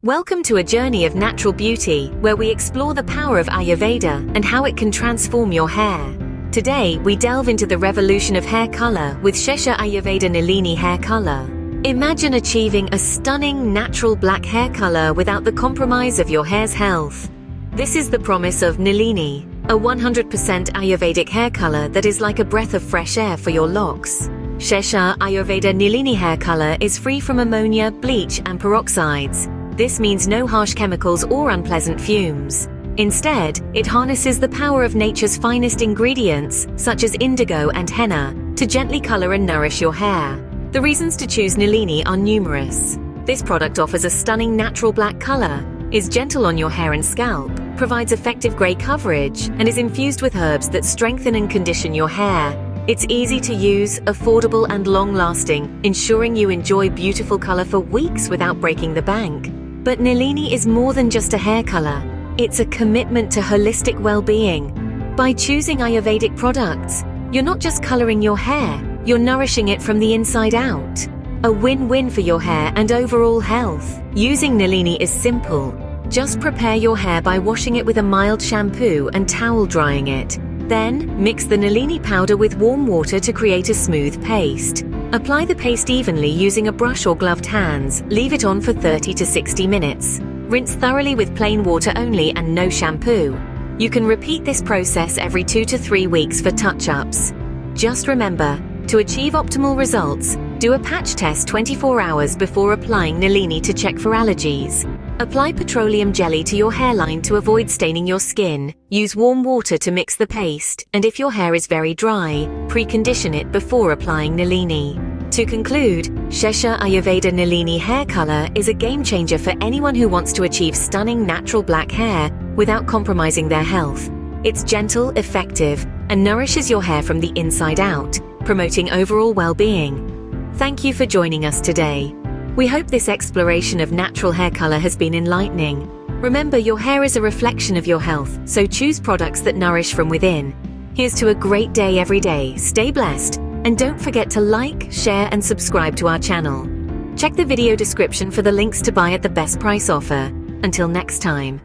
Welcome to a journey of natural beauty, where we explore the power of Ayurveda and how it can transform your hair. Today, we delve into the revolution of hair color with Shesha Ayurveda Nilini Hair Colour. Imagine achieving a stunning, natural black hair color without the compromise of your hair's health. This is the Promise of Nilini, a 100% Ayurvedic hair color that is like a breath of fresh air for your locks. Shesha Ayurveda Nilini Hair Colour is free from ammonia, bleach, and peroxides. This means no harsh chemicals or unpleasant fumes. Instead, it harnesses the power of nature's finest ingredients, such as indigo and henna, to gently color and nourish your hair. The reasons to choose Nilini are numerous. This product offers a stunning natural black color, is gentle on your hair and scalp, provides effective gray coverage, and is infused with herbs that strengthen and condition your hair. It's easy to use, affordable, and long-lasting, ensuring you enjoy beautiful color for weeks without breaking the bank. But Nilini is more than just a hair color. It's a commitment to holistic well-being. By choosing Ayurvedic products, you're not just coloring your hair, you're nourishing it from the inside out. A win-win for your hair and overall health. Using Nilini is simple. Just prepare your hair by washing it with a mild shampoo and towel drying it. Then, mix the Nilini powder with warm water to create a smooth paste. Apply the paste evenly using a brush or gloved hands. Leave it on for 30 to 60 minutes. Rinse thoroughly with plain water only and no shampoo. You can repeat this process every 2 to 3 weeks for touch-ups. Just remember, to achieve optimal results, do a patch test 24 hours before applying Nilini to check for allergies. Apply petroleum jelly to your hairline to avoid staining your skin. Use warm water to mix the paste, and if your hair is very dry, precondition it before applying Nilini. To conclude, Shesha Ayurveda Nilini Hair Colour is a game-changer for anyone who wants to achieve stunning natural black hair without compromising their health. It's gentle, effective, and nourishes your hair from the inside out, promoting overall well-being. Thank you for joining us today. We hope this exploration of natural hair color has been enlightening. Remember, your hair is a reflection of your health, so choose products that nourish from within. Here's to a great day every day. Stay blessed, and don't forget to like, share, and subscribe to our channel. Check the video description for the links to buy at the best price offer. Until next time.